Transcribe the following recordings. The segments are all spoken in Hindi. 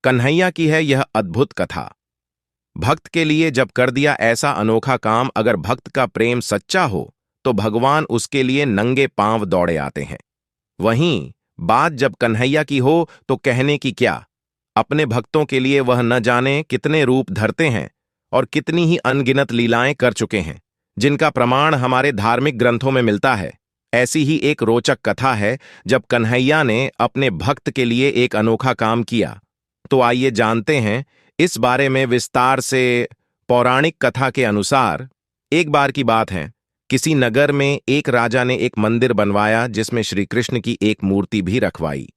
कन्हैया की है यह अद्भुत कथा। भक्त के लिए जब कर दिया ऐसा अनोखा काम, अगर भक्त का प्रेम सच्चा हो तो भगवान उसके लिए नंगे पांव दौड़े आते हैं। वहीं बात जब कन्हैया की हो तो कहने की क्या। अपने भक्तों के लिए वह न जाने कितने रूप धरते हैं और कितनी ही अनगिनत लीलाएं कर चुके हैं, जिनका प्रमाण हमारे धार्मिक ग्रंथों में मिलता है। ऐसी ही एक रोचक कथा है जब कन्हैया ने अपने भक्त के लिए एक अनोखा काम किया। तो आइए जानते हैं इस बारे में विस्तार से। पौराणिक कथा के अनुसार एक बार की बात है, किसी नगर में एक राजा ने एक मंदिर बनवाया जिसमें श्री कृष्ण की एक मूर्ति भी रखवाई,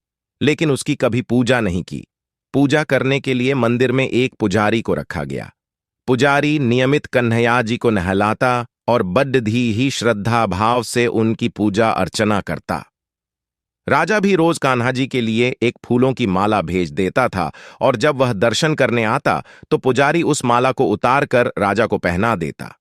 लेकिन उसकी कभी पूजा नहीं की। पूजा करने के लिए मंदिर में एक पुजारी को रखा गया। पुजारी नियमित कन्हैया जी को नहलाता और बड्ढी ही श्रद्धा भाव से उनकी पूजा अर्चना करता। राजा भी रोज कान्हा जी के लिए एक फूलों की माला भेज देता था और जब वह दर्शन करने आता तो पुजारी उस माला को उतार कर राजा को पहना देता।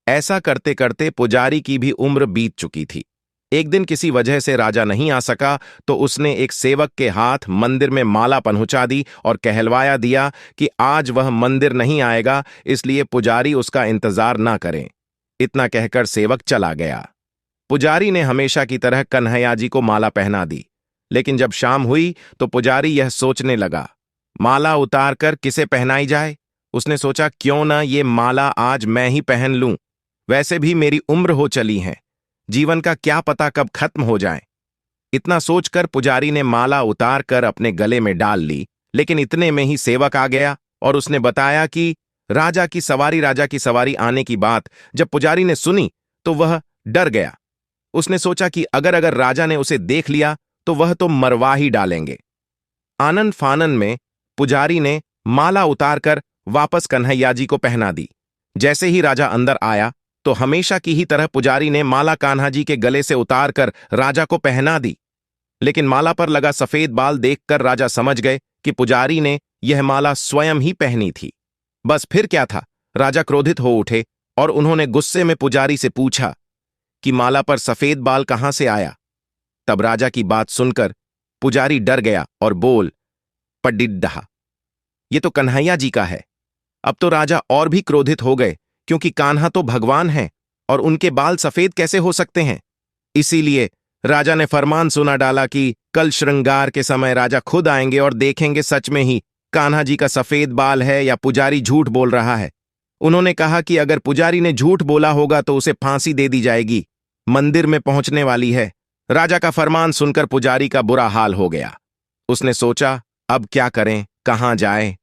ऐसा करते करते पुजारी की भी उम्र बीत चुकी थी। एक दिन किसी वजह से राजा नहीं आ सका तो उसने एक सेवक के हाथ मंदिर में माला पहुंचा दी और कहलवाया दिया कि आज वह मंदिर नहीं आएगा, इसलिए पुजारी उसका इंतजार ना करें। इतना कहकर सेवक चला गया। पुजारी ने हमेशा की तरह कन्हैया जी को माला पहना दी, लेकिन जब शाम हुई तो पुजारी यह सोचने लगा, माला उतार कर किसे पहनाई जाए। उसने सोचा, क्यों ना ये माला आज मैं ही पहन लूं। वैसे भी मेरी उम्र हो चली है, जीवन का क्या पता कब खत्म हो जाए। इतना सोचकर पुजारी ने माला उतार कर अपने गले में डाल ली, लेकिन इतने में ही सेवक आ गया और उसने बताया कि राजा की सवारी आने की बात जब पुजारी ने सुनी तो वह डर गया। उसने सोचा कि अगर राजा ने उसे देख लिया तो वह तो मरवा ही डालेंगे। आनन फानन में पुजारी ने माला उतारकर वापस कन्हैया जी को पहना दी। जैसे ही राजा अंदर आया तो हमेशा की ही तरह पुजारी ने माला कान्हा जी के गले से उतारकर राजा को पहना दी, लेकिन माला पर लगा सफेद बाल देखकर राजा समझ गए कि पुजारी ने यह माला स्वयं ही पहनी थी। बस फिर क्या था, राजा क्रोधित हो उठे और उन्होंने गुस्से में पुजारी से पूछा कि माला पर सफेद बाल कहां से आया। तब राजा की बात सुनकर पुजारी डर गया और बोल पडिड्डहा, ये तो कन्हैया जी का है। अब तो राजा और भी क्रोधित हो गए, क्योंकि कान्हा तो भगवान हैं और उनके बाल सफेद कैसे हो सकते हैं। इसीलिए राजा ने फरमान सुना डाला कि कल श्रृंगार के समय राजा खुद आएंगे और देखेंगे सच में ही कान्हा जी का सफेद बाल है या पुजारी झूठ बोल रहा है। उन्होंने कहा कि अगर पुजारी ने झूठ बोला होगा तो उसे फांसी दे दी जाएगी, मंदिर में पहुंचने वाली है। राजा का फरमान सुनकर पुजारी का बुरा हाल हो गया। उसने सोचा, अब क्या करें, कहां जाए,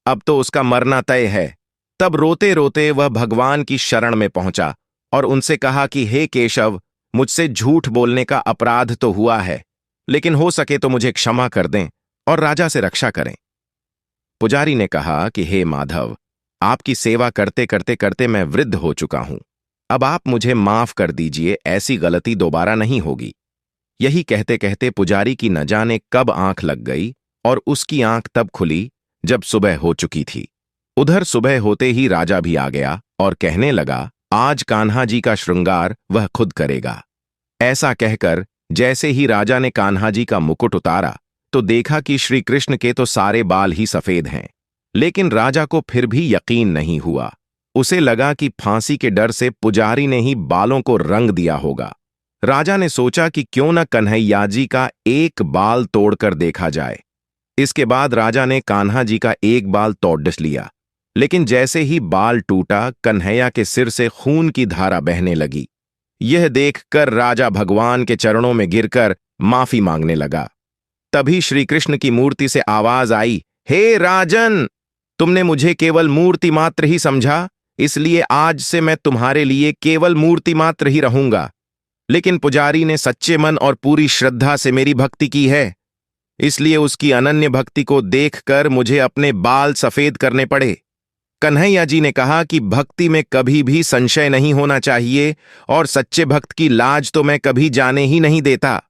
अब तो उसका मरना तय है। तब रोते रोते वह भगवान की शरण में पहुंचा और उनसे कहा कि हे केशव, मुझसे झूठ बोलने का अपराध तो हुआ है, लेकिन हो सके तो मुझे क्षमा कर दें और राजा से रक्षा करें। पुजारी ने कहा कि हे माधव, आपकी सेवा करते करते करते मैं वृद्ध हो चुका हूं, अब आप मुझे माफ कर दीजिए, ऐसी गलती दोबारा नहीं होगी। यही कहते कहते पुजारी की न जाने कब आंख लग गई और उसकी आंख तब खुली जब सुबह हो चुकी थी। उधर सुबह होते ही राजा भी आ गया और कहने लगा, आज कान्हा जी का श्रृंगार वह खुद करेगा। ऐसा कहकर जैसे ही राजा ने कान्हा जी का मुकुट उतारा तो देखा कि श्री कृष्ण के तो सारे बाल ही सफेद हैं, लेकिन राजा को फिर भी यकीन नहीं हुआ। उसे लगा कि फांसी के डर से पुजारी ने ही बालों को रंग दिया होगा। राजा ने सोचा कि क्यों न कन्हैया जी का एक बाल तोड़कर देखा जाए। इसके बाद राजा ने कान्हा जी का एक बाल तोड़ लिया, लेकिन जैसे ही बाल टूटा कन्हैया के सिर से खून की धारा बहने लगी। यह देखकर राजा भगवान के चरणों में गिरकर माफी मांगने लगा। तभी श्री कृष्ण की मूर्ति से आवाज आई, हे राजन, तुमने मुझे केवल मूर्ति मात्र ही समझा, इसलिए आज से मैं तुम्हारे लिए केवल मूर्ति मात्र ही रहूंगा। लेकिन पुजारी ने सच्चे मन और पूरी श्रद्धा से मेरी भक्ति की है, इसलिए उसकी अनन्य भक्ति को देखकर मुझे अपने बाल सफेद करने पड़े। कन्हैया जी ने कहा कि भक्ति में कभी भी संशय नहीं होना चाहिए और सच्चे भक्त की लाज तो मैं कभी जाने ही नहीं देता।